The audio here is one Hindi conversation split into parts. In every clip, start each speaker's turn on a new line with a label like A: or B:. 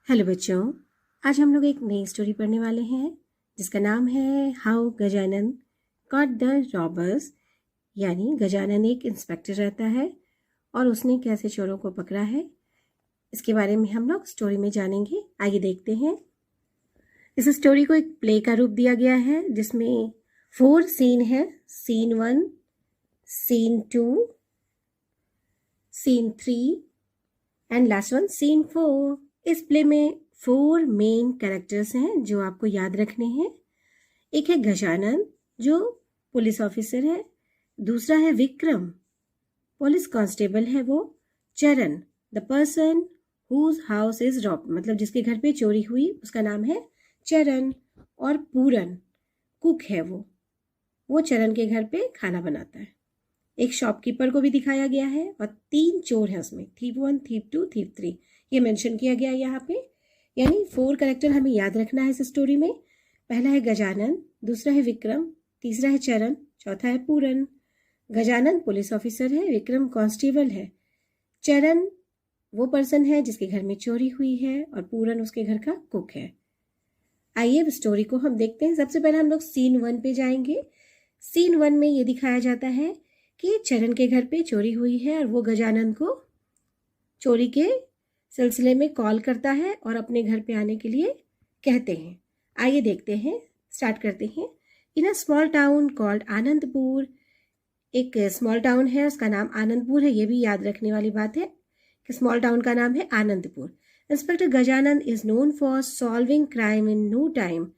A: हेलो बच्चों, आज हम लोग एक नई स्टोरी पढ़ने वाले हैं जिसका नाम है how Gajanan caught the robbers. यानी गजानन एक इंस्पेक्टर रहता है और उसने कैसे चोरों को पकड़ा है, इसके बारे में हम लोग स्टोरी में जानेंगे। आइए देखते हैं। इस स्टोरी को एक प्ले का रूप दिया गया है जिसमें 4 सीन है। Scene 1, scene 2, scene 3 and last one scene 4। इस प्ले में 4 मेन कैरेक्टर्स हैं जो आपको याद रखने हैं। एक है गजानन जो पुलिस ऑफिसर है, दूसरा है विक्रम पुलिस कांस्टेबल है, वो Charan the person whose house is robbed, मतलब जिसके घर पे चोरी हुई उसका नाम है चरण। और पूरन कुक है, वो चरण के घर पे खाना बनाता है। एक शॉपकीपर को भी दिखाया गया है और 3 चोर हैं उसमें, थीप 1, थीप 2, थीप 3, ये मेंशन किया गया है यहाँ पे। यानी 4 कैरेक्टर हमें याद रखना है इस स्टोरी में। पहला है गजानन, दूसरा है विक्रम, तीसरा है चरण, चौथा है पूरन। गजानन पुलिस ऑफिसर है, विक्रम कांस्टेबल है, चरण वो पर्सन है जिसके घर में चोरी हुई है और पूरन उसके घर का कुक है। आइए अब स्टोरी को हम देखते हैं। सबसे पहले हम लोग सीन 1 पे जाएंगे। सीन 1 में ये दिखाया जाता है कि चरण के घर पे चोरी हुई है और वो गजानन को चोरी के सिलसिले में कॉल करता है और अपने घर पे आने के लिए कहते हैं। आइए देखते हैं, स्टार्ट करते हैं। In a small town called Anandpur, एक स्मॉल टाउन है उसका नाम आनंदपुर है। ये भी याद रखने वाली बात है कि स्मॉल टाउन का नाम है Anandpur. Inspector Gajanan is known for solving crime in no time.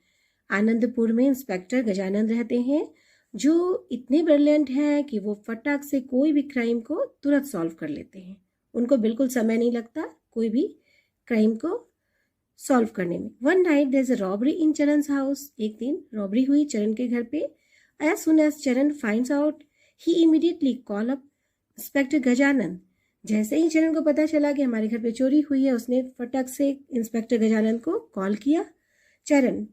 A: Anandpur में इंस्पेक्टर गजानन रहते हैं जो इतने ब्रिलियंट हैं कि वो फटाक से कोई भी क्राइम को तुरंत सॉल्व कर लेते हैं। उनको बिल्कुल समय नहीं लगता कोई भी क्राइम को सॉल्व करने में। One night there is a robbery in Charan's house, एक दिन रॉबरी हुई चरण के घर पे। As soon as Charan finds out he immediately call up inspector Gajanan. जैसे ही चरण को पता चला कि हमारे घर पे चोरी हुई है, उसने फटाक से इंस्पेक्टर गजानन को कॉल किया। चरण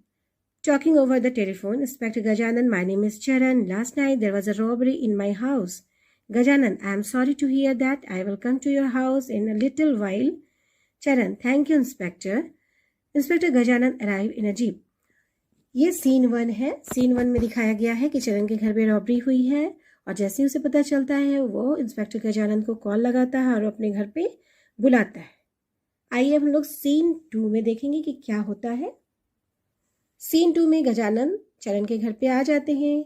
A: talking over the telephone, Inspector Gajanan, my name is Charan. Last night there was a robbery in my house. Gajanan, I am sorry to hear that. I will come to your house in a little while. Charan, thank you, Inspector. Inspector Gajanan arrived in a jeep. ये सीन 1 है। सीन 1 में दिखाया गया है कि चरण के घर पे रॉबरी हुई है और जैसे ही उसे पता चलता है वो इंस्पेक्टर गजानन को कॉल लगाता है और अपने घर पे बुलाता है। आइए हम लोग सीन 2 में देखेंगे कि क्या होता है। सीन 2 में गजानन चरण के घर पे आ जाते हैं।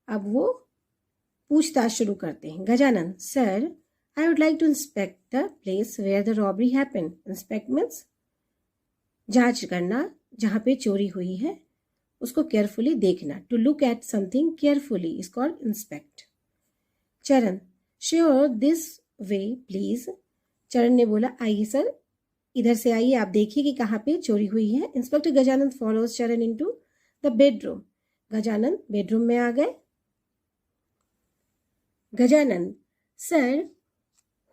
A: अब वो पूछताछ शुरू करते हैं। Gajanan, sir, I would like to inspect the place where the robbery happened. Inspect means जांच करना, जहाँ पे चोरी हुई है उसको केयरफुली देखना। To look at something carefully is called inspect. Charan, sure, this way please. Charan ने बोला, आइए सर, इधर से आइए, आप देखिए कि कहाँ पे चोरी हुई है। Inspector Gajanan follows Charan into the bedroom. Gajanan bedroom में आ गए। Gajanan, sir,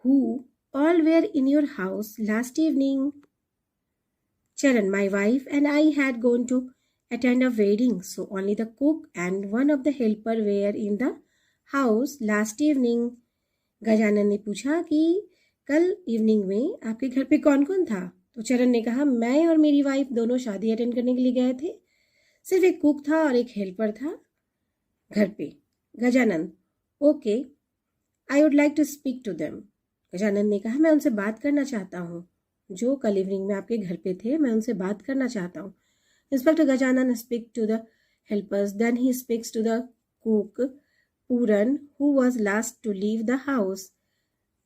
A: who all were in your house last evening. Charan, my wife and I had gone to attend a wedding, so only the cook and one of the helper were in the house last evening. Gajanan ने पूछा कि कल इवनिंग में आपके घर पे कौन कौन था। तो चरण ने कहा, मैं और मेरी वाइफ दोनों शादी अटेंड करने के लिए गए थे, सिर्फ एक कुक था और एक हेल्पर था घर पे। Gajanan, okay, I would like to speak to them. Gajanan ने कहा, मैं उनसे बात करना चाहता हूँ, जो कल इवनिंग में आपके घर पे थे, मैं उनसे बात करना चाहता हूँ। Inspector Gajanan speak to the helpers, then he speaks to the cook Puran who was last to leave the house.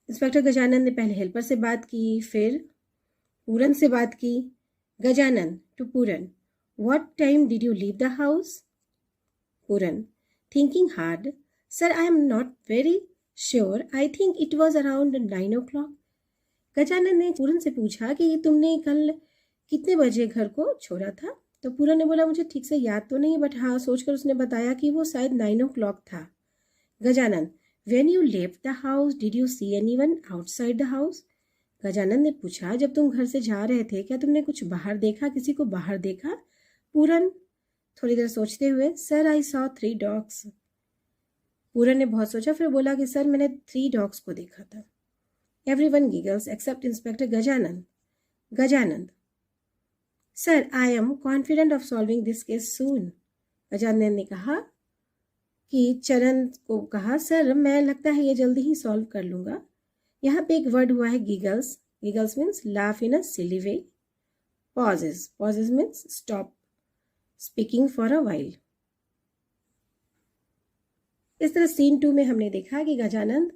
A: Inspector Gajanan ने पहले हेल्पर से बात की, फिर पूरन से बात की। Gajanan to Puran, what time did you leave the house. Puran, thinking hard, sir, I am not very sure, I think it was around 9 o'clock। Gajanan ने पूरन से पूछा कि तुमने कल कितने बजे घर को छोड़ा था। तो पूरन ने बोला, मुझे ठीक से याद तो नहीं, बट हाँ सोचकर उसने बताया कि वो शायद 9 o'clock था। Gajanan, When you left the house, did you see anyone outside the house? Gajanan ने पूछा, जब तुम घर से जा रहे थे क्या तुमने कुछ बाहर देखा, किसी को बाहर देखा। पूरन थोड़ी देर सोचते हुए, सर, आई सॉ 3 dogs। पूरन ने बहुत सोचा, फिर बोला कि सर, मैंने 3 dogs को देखा था। Everyone giggles except inspector Gajanan. Gajanan, sir, I am confident of solving this case soon. Gajanan ने कहा कि चरण को कहा, सर मैं लगता है ये जल्दी ही सॉल्व कर लूँगा। यहाँ पे एक वर्ड हुआ है giggles. Giggles means laugh in a silly way. Pauses, pauses means stop speaking for a while. इस तरह सीन 2 में हमने देखा कि गजानन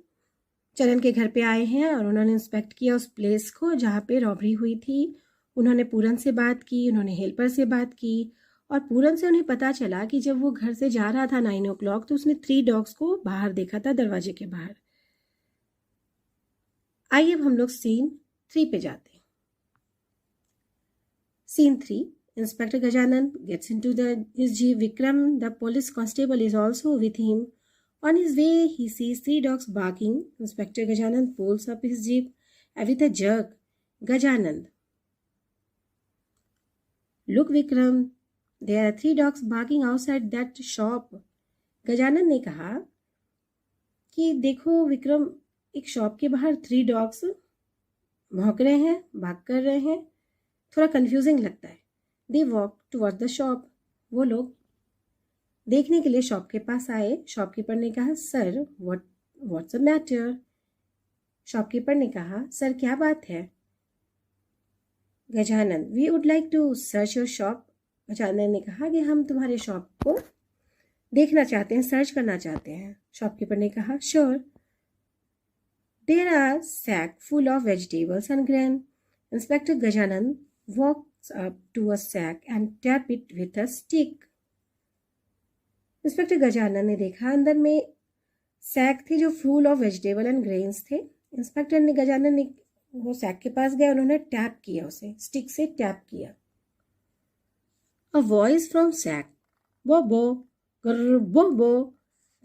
A: चरण के घर पे आए हैं और उन्होंने इंस्पेक्ट किया उस प्लेस को जहाँ पे रॉबरी हुई थी। उन्होंने पूरन से बात की, उन्होंने हेल्पर से बात की और पूरन से उन्हें पता चला कि जब वो घर से जा रहा था 9 o'clock तो उसने 3 डॉग्स को बाहर देखा था, दरवाजे के बाहर। आइए अब हम लोग सीन 3 पे जाते हैं। Scene 3, inspector Gajanan gets into his jeep. Vikram, the police constable, is also with him. On his way, he sees 3 dogs barking. Inspector Gajanan pulls up his jeep with a jerk. Gajanan, look Vikram, there are 3 dogs barking outside that shop. Gajanan ने कहा कि देखो विक्रम, एक शॉप के बाहर 3 डॉग्स भौंक रहे हैं, भाग कर रहे हैं। थोड़ा कंफ्यूजिंग लगता है। They walk toward the shop. वो लोग देखने के लिए शॉप के पास आए। शॉपकीपर ने कहा, sir what's the matter. Shopkeeper ने कहा, सर क्या बात है। Gajanan, we would like to search your shop. Gajanan ने कहा कि हम तुम्हारे शॉप को देखना चाहते हैं, सर्च करना चाहते हैं। शॉपकीपर ने कहा, sure. There are sack full of vegetables and grain. Inspector Gajanan walks up to a sack and tap it with a stick. Inspector Gajanan ने देखा अंदर में सैक थे जो full of vegetable and grains थे। इंस्पेक्टर ने गजानन ने वो सैक के पास गया, उन्होंने टैप किया, उसे स्टिक से टैप किया। अ वॉइस फ्रॉम सैक, बो बो गर्र बो बो।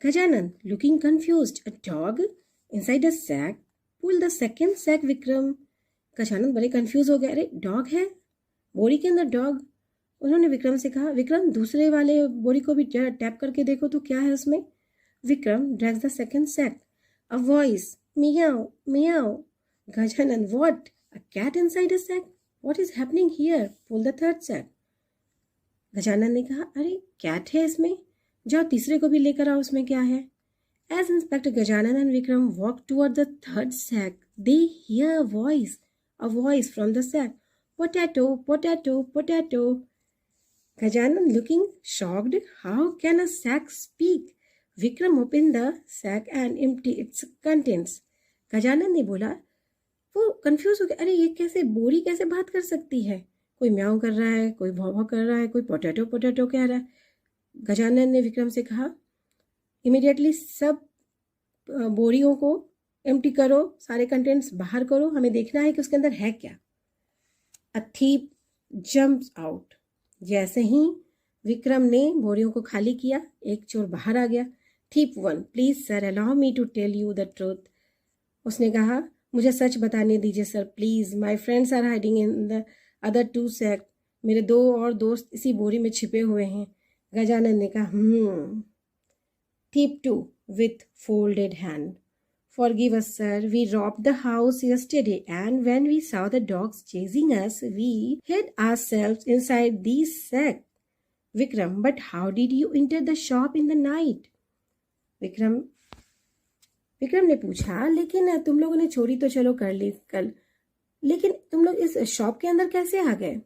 A: Gajanan looking confused, a dog inside a sack, pull the second sack Vikram. Gajanan बड़े कंफ्यूज हो गए, अरे डॉग है, बोरी के अंदर डॉग। उन्होंने विक्रम से कहा, विक्रम दूसरे वाले बोरी को भी टैप करके देखो तो क्या है उसमें। Vikram drags the second sack. A voice, meow meow. Gajanan, what, a cat inside a sack, what is happening here, pull the third sack. Gajanan ने कहा, अरे कैट है इसमें, जाओ तीसरे को भी लेकर आओ, उसमें क्या है। As inspector Gajanan and Vikram walk toward the third sack, they hear a voice from the sack, potato, potato, potato. Gajanan looking shocked, how can a sack speak? Vikram opened the sack and emptied its contents. Gajanan ने बोला, वो कंफ्यूज हो गया, अरे ये कैसे, बोरी कैसे बात कर सकती है। कोई म्याऊं कर रहा है, कोई भौ भौ कर रहा है, कोई पोटैटो पोटैटो कह रहा है। गजानन ने विक्रम से कहा, इमीडिएटली सब बोरियों को एम्प्टी करो, सारे कंटेंट्स बाहर करो, हमें देखना है कि उसके अंदर है क्या। A thief jumps out. जैसे ही विक्रम ने बोरियों को खाली किया, एक चोर बाहर आ गया। Thief 1, please sir allow me to tell you the truth. उसने कहा, मुझे सच बताने दीजिए sir please, my friends are hiding in the other 2 sack. मेरे 2 और दोस्त इसी बोरी में छिपे हुए हैं। गजानन ने कहा, Thief 2 with folded hand, forgive us, sir. We robbed the house yesterday, and when we saw the dogs chasing us, we hid ourselves inside these sacks. Vikram, but how did you enter the shop in the night? Vikram ने पूछा, लेकिन तुम लोगों ने चोरी तो चलो कर ली कल, लेकिन तुम लोग इस शॉप के अंदर कैसे आ गए।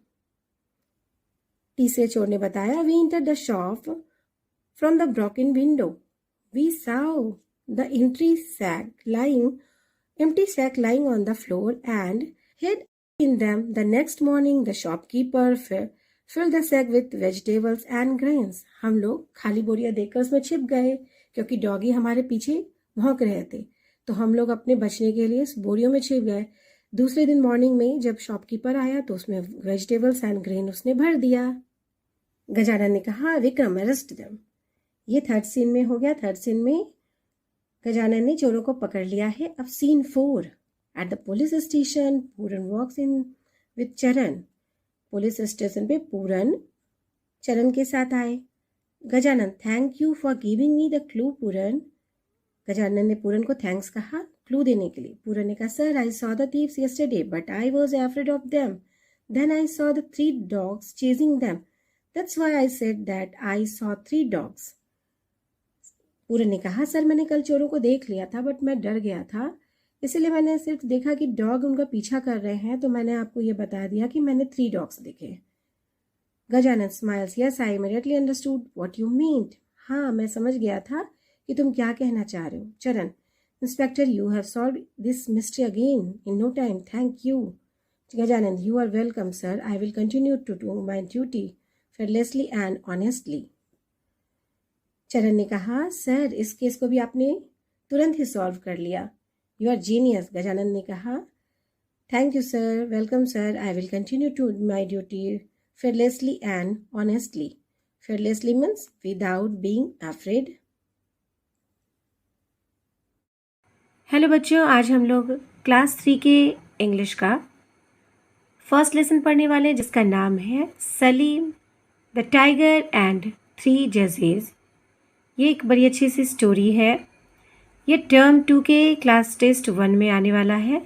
A: तीसरे चोर ने बताया, we entered the shop from the broken window. We saw the empty sack lying on the floor and hid in them. The next morning, the shopkeeper filled the sack with vegetables and grains. हम लोग खाली बोरियां देखकर उसमें छिप गए, क्योंकि डॉगी हमारे पीछे भौंक रहे थे, तो हम लोग अपने बचने के लिए इस बोरियों में छिप गए। दूसरे दिन मॉर्निंग में जब शॉपकीपर आया तो उसमें वेजिटेबल्स एंड ग्रेन उसने भर दिया। गजानन ने कहा, विक्रम अरेस्ट देम। ये थर्ड सीन में हो गया। थर्ड सीन में गजानन ने चोरों को पकड़ लिया है। अब scene 4, at the police station, Puran walks in with Charan. Police station पे पूरन चरण के साथ आए। Gajanan, thank you for giving me the clue Puran. Gajanan ने पूरन को थैंक्स कहा क्लू देने के लिए। पूरन ने कहा, sir I saw the thieves yesterday but I was afraid of them, Then I saw the 3 dogs chasing them. That's why I said that I saw 3 dogs. पूरन ने कहा, सर मैंने कल चोरों को देख लिया था बट मैं डर गया था, इसलिए मैंने सिर्फ देखा कि डॉग उनका पीछा कर रहे हैं तो मैंने आपको ये बता दिया कि मैंने 3 डॉग्स देखे. Gajanan smiles. Yes, I immediately understood what you meant. हाँ, मैं समझ गया था कि तुम क्या कहना चाह रहे हो. Charan. Inspector, you have solve this mystery again in no time. Thank you. Gajanan. You are welcome sir. I will continue to do my duty fearlessly and honestly. Charan ने कहा, सर इस केस को भी आपने तुरंत ही सॉल्व कर लिया. You are genius. गजानन ने कहा, thank you sir. Welcome sir. I will continue to my duty fearlessly and honestly. Fearlessly means without being afraid. Hello बच्चों, आज हम लोग क्लास 3 के इंग्लिश का फर्स्ट लेसन पढ़ने वाले हैं जिसका नाम है सलीम द टाइगर एंड 3 जजेस. ये एक बड़ी अच्छी सी स्टोरी है. ये टर्म 2 के क्लास टेस्ट 1 में आने वाला है.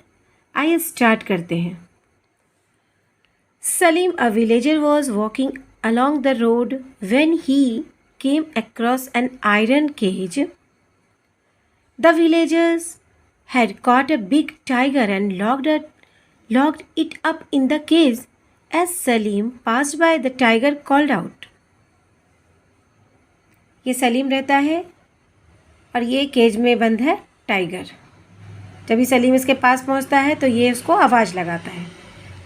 A: आइए स्टार्ट करते हैं. Salim, a villager, was walking along the road when he came across an iron cage. The villagers had caught a big tiger and locked it up in the cage. As Salim passed by, the tiger called out. ये सलीम रहता है और ये केज में बंद है टाइगर. जब भी सलीम इसके पास पहुंचता है तो ये उसको आवाज़ लगाता है.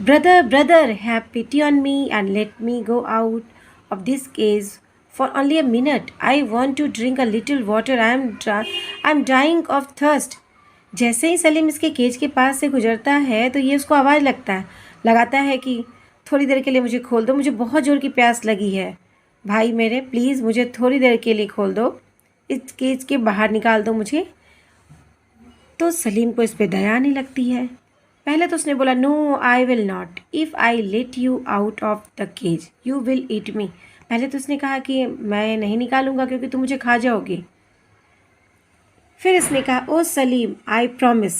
A: Brother, brother, have pity on me and let me go out of this cage for only a minute. I want to drink a little water. I'm dying of thirst. जैसे ही सलीम इसके केज के पास से गुजरता है तो ये उसको आवाज़ लगाता है कि थोड़ी देर के लिए मुझे खोल दो, मुझे बहुत ज़ोर की प्यास लगी है. भाई मेरे, प्लीज़ मुझे थोड़ी देर के लिए खोल दो, इस केज के बाहर निकाल दो मुझे. तो सलीम को इस पर दया नहीं लगती है. पहले तो उसने बोला, no I will not. If I let you out of the cage you will eat me. पहले तो उसने कहा कि मैं नहीं निकालूंगा क्योंकि तुम मुझे खा जाओगे. फिर इसने कहा, oh Salim, I promise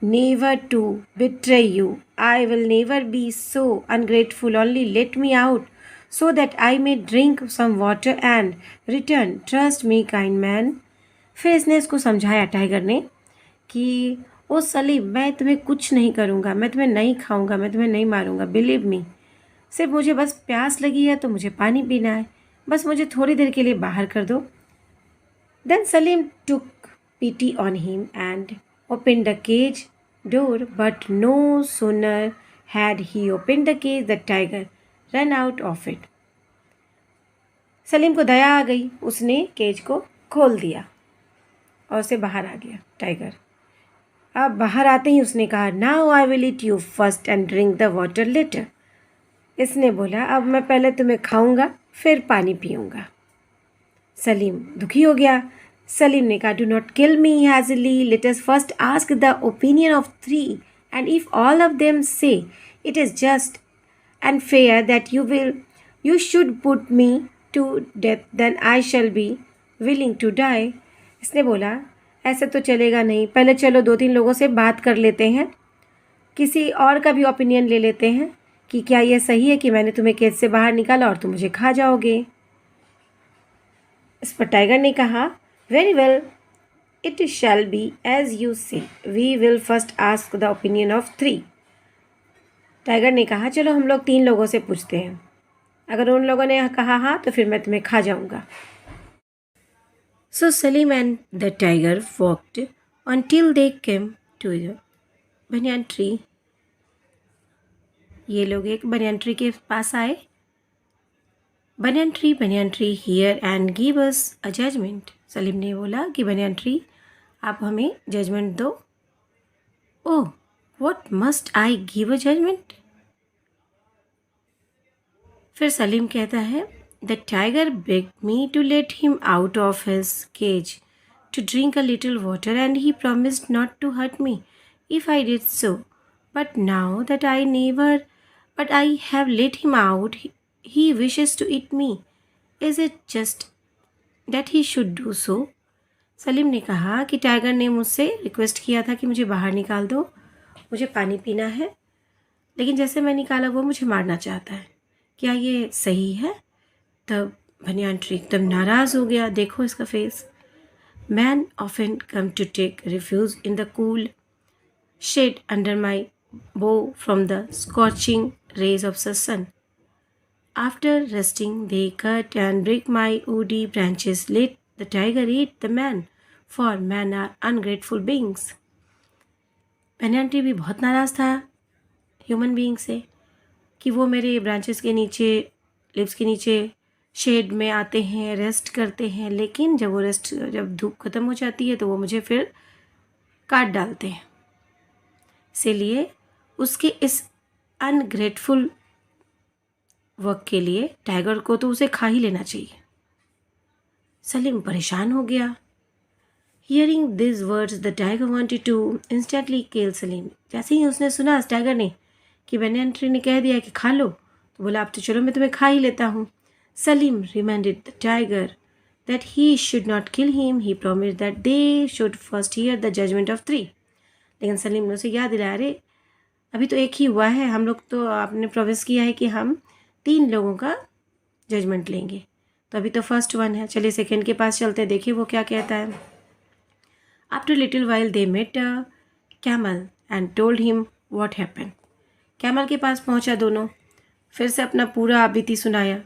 A: never to betray you. I will never be so ungrateful. Only let me out so that I may drink some water and return. Trust me kind man. फिर इसने इसको समझाया टाइगर ने कि ओ सलीम, मैं तुम्हें कुछ नहीं करूँगा, मैं तुम्हें नहीं खाऊँगा, मैं तुम्हें नहीं मारूँगा. बिलीव मी, सिर्फ मुझे बस प्यास लगी है तो मुझे पानी पीना है, बस मुझे थोड़ी देर के लिए बाहर कर दो. Then Salim took pity on him and opened the cage door, but no sooner had he opened the cage, the tiger ran out of it. Salim को दया आ गई, उसने केज को खोल दिया और उसे बाहर आ गया टाइगर. अब बाहर आते ही उसने कहा, now I will eat you first and drink the water later. इसने बोला, अब मैं पहले तुम्हें खाऊंगा फिर पानी पीऊंगा. सलीम दुखी हो गया. सलीम ने कहा, do not kill me hastily, let us first ask the opinion of 3 and if all of them say it is just and fair that you should put me to death, then I shall be willing to die. इसने बोला, ऐसे तो चलेगा नहीं, पहले चलो 2-3 लोगों से बात कर लेते हैं, किसी और का भी ओपिनियन ले लेते हैं कि क्या यह सही है कि मैंने तुम्हें केज से बाहर निकाला और तुम मुझे खा जाओगे. इस पर टाइगर ने कहा, very well, it shall be as you say, we will first ask the opinion of 3. Tiger ने कहा, चलो हम लोग 3 लोगों से पूछते हैं, अगर उन लोगों ने कहा हाँ तो फिर मैं तुम्हें खा जाऊंगा. So Salim and the tiger walked until they came to the banyan tree. ये लोग एक banyan tree के पास आए. banyan tree here and give us a judgment. Salim ने बोला कि banyan tree, आप हमें जजमेंट दो. ओह, what must I give a judgment? फिर सलीम कहता है, the tiger begged me to let him out of his cage to drink a little water and he promised not to hurt me if I did so. But now that I have let him out, he wishes to eat me. Is it just that he should do so? Salim ने कहा कि टाइगर ने मुझसे रिक्वेस्ट किया था कि मुझे बाहर निकाल दो, मुझे पानी पीना है, लेकिन जैसे मैं निकाला वो मुझे मारना चाहता है, क्या ये सही है? तब बनियान ट्री एकदम नाराज़ हो गया, देखो इसका face. Man often come to take refuge in the cool shade under my bow from the scorching rays of the sun. After resting, they cut and break my woody branches. Let the tiger eat the man, for men are ungrateful beings. banyan tree भी बहुत नाराज़ था ह्यूमन बीइंग से कि वो मेरे ब्रांचेस के नीचे, लिप्स के नीचे शेड में आते हैं, रेस्ट करते हैं, लेकिन जब धूप खत्म हो जाती है तो वो मुझे फिर काट डालते हैं। इसीलिए उसके इस अनग्रेटफुल वर्क के लिए टाइगर को तो उसे खा ही लेना चाहिए। सलीम परेशान हो गया। Hearing this words the tiger wanted to instantly kill Salim. जैसे ही उसने सुना इस टाइगर ने कि बनियान ट्री ने कह दिया कि खा लो, तो बोला अब तो चलो मैं तुम्हें खा ही लेता हूँ। Salim reminded the tiger that he should not kill him. He promised that they should first hear the judgment of 3. लेकिन सलीम ने उसे याद दिलाया, अरे अभी तो एक ही हुआ है, हम लोग तो आपने प्रोमिस किया है कि हम 3 लोगों का जजमेंट लेंगे, तो अभी तो फर्स्ट वन है, चलिए सेकेंड के पास चलते हैं, देखिए वो क्या कहता है। After little while they met camel and told him what happened. Camel के पास पहुंचा दोनों, फिर से अपना पूरा बीती सुनाया।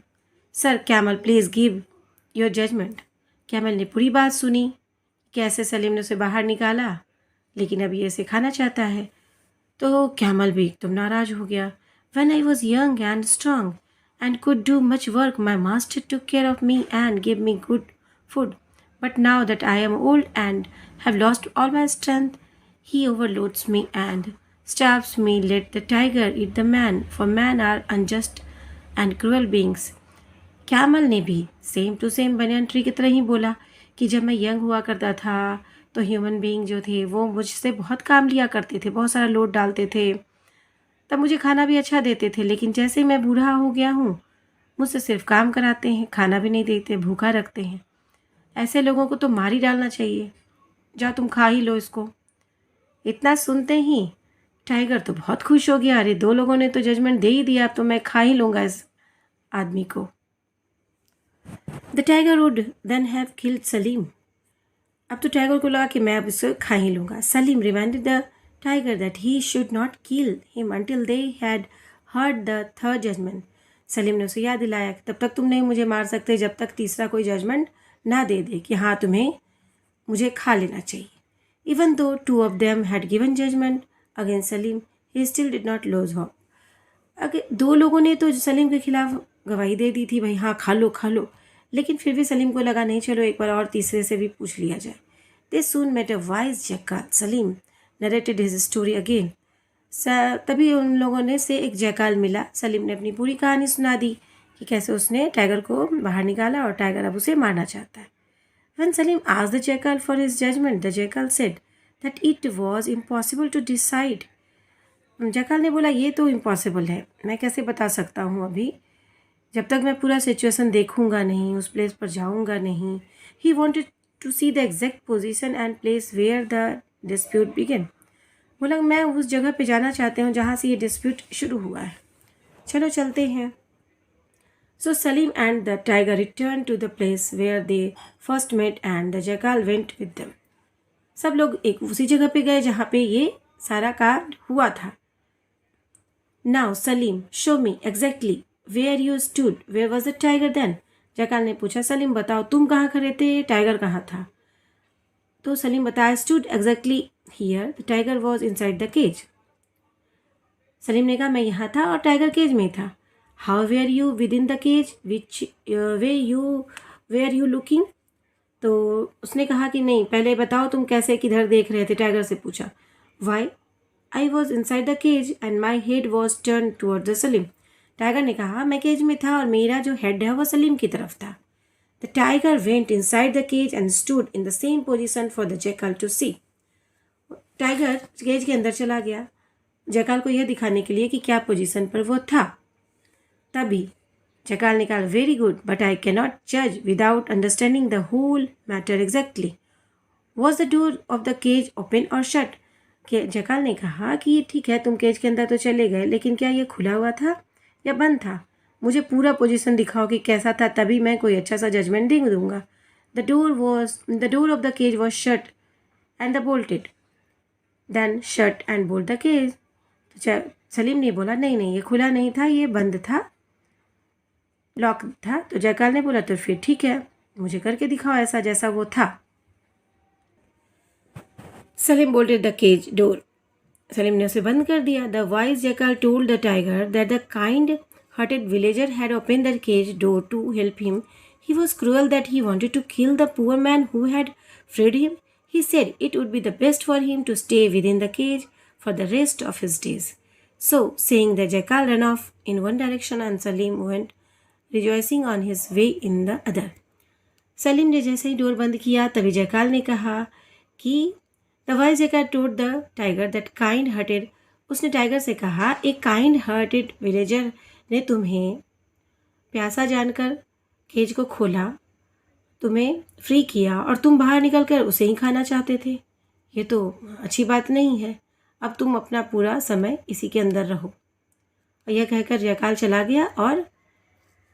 A: Sir camel please give your judgment. Camel ने पूरी बात सुनी, कैसे सलीम ने उसे बाहर निकाला, लेकिन अब ये इसे खाना चाहता है। तो कैमल भी एकदम नाराज हो गया। When I was young and strong and could do much work, my master took care of me and gave me good food. But now that I am old and have lost all my strength, he overloads me and starves me. Let the tiger eat the man, for men are unjust and cruel beings. Camel ने भी same to same banyan tree की तरह ही बोला कि जब मैं यंग हुआ करता था तो ह्यूमन बीइंग जो थे वो मुझसे बहुत काम लिया करते थे, बहुत सारा लोड डालते थे, तब मुझे खाना भी अच्छा देते थे, लेकिन जैसे मैं बूढ़ा हो गया हूँ मुझसे सिर्फ काम कराते हैं, खाना भी नहीं देते, भूखा रखते हैं। ऐसे लोगों को तो मार ही डालना चाहिए, जाओ तुम खा ही लो इसको। इतना सुनते ही टाइगर तो बहुत खुश हो गया, अरे 2 लोगों ने तो जजमेंट दे ही दिया, अब तो मैं खा ही लूँगा इस आदमी को। The tiger would then have killed Salim. अब तो टाइगर को लगा कि मैं अब इसे खा ही लूँगा। Salim reminded the tiger that he should not kill him until they had heard the third judgment. Salim ने उसे याद दिलाया कि तब तक तुम नहीं मुझे मार सकते जब तक तीसरा कोई जजमेंट ना दे दे कि हाँ तुम्हें मुझे खा लेना चाहिए। Even though 2 of them had given judgment against Salim, he still did not lose hope. अगर 2 लोगों ने तो सलीम के खिलाफ गवाही दे दी थी, भाई हाँ खा लो, लेकिन फिर भी सलीम को लगा नहीं चलो एक बार और तीसरे से भी पूछ लिया जाए। They soon met a wise jackal. Salim narrated his story again. तभी उन लोगों ने से एक जैकाल मिला। सलीम ने अपनी पूरी कहानी सुना दी कि कैसे उसने टाइगर को बाहर निकाला और टाइगर अब उसे मारना चाहता है। When Salim asked the jackal for his judgment, the jackal said that it was impossible to decide. Jackal ने बोला ये तो इम्पॉसिबल है, मैं कैसे बता सकता हूँ अभी, जब तक मैं पूरा सिचुएशन देखूंगा नहीं, उस प्लेस पर जाऊंगा नहीं। He wanted to see the exact position and place where the dispute began. बोला मैं उस जगह पे जाना चाहते हूँ जहाँ से ये डिस्प्यूट शुरू हुआ है, चलो चलते हैं। So Salim and the tiger return to the place where they first met and the jackal went with them. सब लोग एक उसी जगह पे गए जहाँ पे ये सारा कांड हुआ था। Now Salim show me exactly where you stood, where was the tiger then. Jackal ने पूछा सलीम बताओ तुम कहाँ खड़े थे, टाइगर कहाँ था। तो सलीम बताया stood exactly here, the tiger was inside the cage. Salim ने कहा मैं यहाँ था और टाइगर केज में था। How were you within the cage, which were you looking. तो उसने कहा कि नहीं पहले बताओ तुम कैसे किधर देख रहे थे, टाइगर से पूछा। Why I was inside the cage and my head was turn toward the Salim. Tiger ने कहा मैं केज में था और मेरा जो हेड है वो सलीम की तरफ था। The tiger went inside the cage and stood in the same position for the jackal to see. Tiger cage के अंदर चला गया जैकाल को यह दिखाने के लिए कि क्या पोजीशन पर वो था। तभी जैकाल ने कहा very good but I cannot जज without understanding the whole matter exactly. Was the door of the cage open और शट। कि जैकाल ने कहा कि ठीक है, तुम केज के अंदर तो चले गए, लेकिन क्या ये खुला हुआ था या बंद था? मुझे पूरा पोजीशन दिखाओ कि कैसा था, तभी मैं कोई अच्छा सा जजमेंट दे दूंगा। The door of the cage was shut and the bolted, then shut and bolt the cage. तो सलीम ने बोला, नहीं नहीं, ये खुला नहीं था, ये बंद था, लॉक था। तो जयकाल ने बोला, तो फिर ठीक है, मुझे करके दिखाओ ऐसा जैसा वो था। Salim bolted the cage door. Salim ने उसे बंद कर दिया। The wise jackal told the tiger that the kind hearted villager had opened the cage door to help him. He was cruel that he wanted to kill the poor man who had freed him. He said it would be the best for him to stay within the cage for the rest of his days. So, saying, the jackal ran off in one direction and Salim went rejoicing on his way in the other. Salim ने जैसे ही डोर बंद किया, तभी जयकाल ने कहा कि the wise jackal told the tiger that kind hearted, उसने टाइगर से कहा, एक काइंड हार्टेड विलेजर ने तुम्हें प्यासा जानकर केज को खोला, तुम्हें फ्री किया और तुम बाहर निकलकर उसे ही खाना चाहते थे। ये तो अच्छी बात नहीं है। अब तुम अपना पूरा समय इसी के अंदर रहो। और यह कहकर जयकाल चला गया और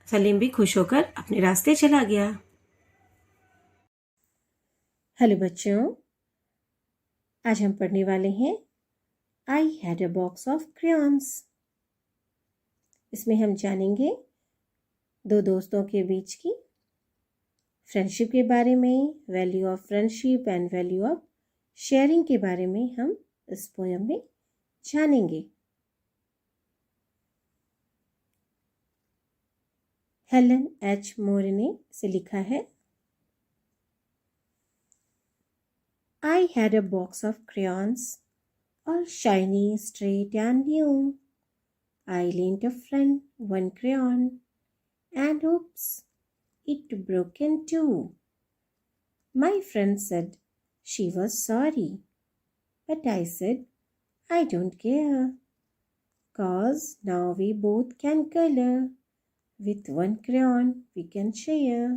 A: सलीम भी खुश होकर अपने रास्ते चला गया। हेलो बच्चों, आज हम पढ़ने वाले हैं I had a box of crayons. इसमें हम जानेंगे दो दोस्तों के बीच की फ्रेंडशिप के बारे में, value of friendship and value of sharing के बारे में हम इस पोयम में जानेंगे। हेलन एच मोर ने इसे लिखा है। I had a box of crayons, all shiny, straight and new. I lent a friend one crayon, and oops, it broke in two. My friend said she was sorry, but I said I don't care, 'cause now we both can color. With one crayon we can share.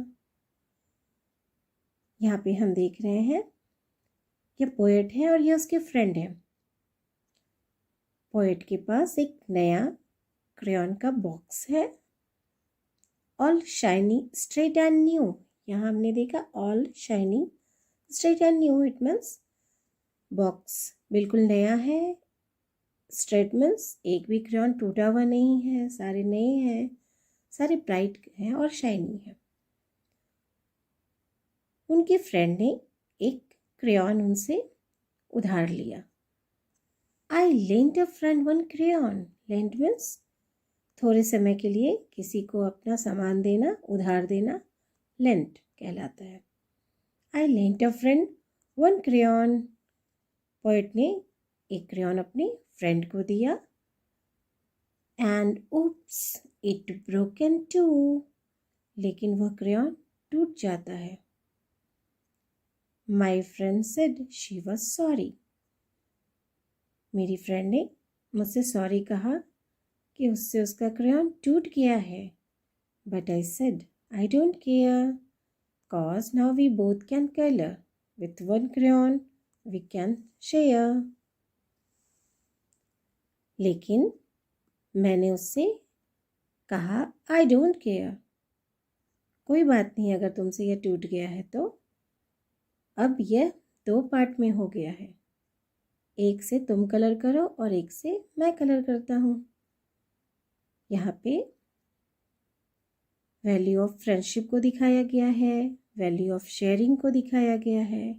A: यहाँ पे हम देख रहे हैं, ये पोएट है और ये उसके फ्रेंड है। पोएट के पास एक नया क्रेयॉन का बॉक्स है, all shiny straight and new. यहाँ हमने देखा all shiny straight and new, it means box बिल्कुल नया है। स्ट्रेट मीन्स एक भी क्रेयॉन टूटा हुआ नहीं है, सारे नए हैं, सारे ब्राइट हैं और शाइनी है। उनके फ्रेंड ने एक क्रेयॉन उनसे उधार लिया। I lent a friend one crayon. Lent means थोड़े समय के लिए किसी को अपना सामान देना, उधार देना, लेंट कहलाता है। I lent a friend one crayon. Poet ने एक क्रेयॉन अपने फ्रेंड को दिया। And oops it broken too, लेकिन वह क्रेयॉन टूट जाता है। My friend said she was sorry. मेरी फ्रेंड ने मुझसे सॉरी कहा कि उससे उसका क्रेयॉन टूट गया है। But I said I don't care, cause now we both can colour. With one crayon we can share. लेकिन मैंने उससे कहा आई डोंट केयर, कोई बात नहीं अगर तुमसे यह टूट गया है तो। अब यह दो पार्ट में हो गया है, एक से तुम कलर करो और एक से मैं कलर करता हूँ। यहाँ पे वैल्यू ऑफ फ्रेंडशिप को दिखाया गया है, वैल्यू ऑफ शेयरिंग को दिखाया गया है।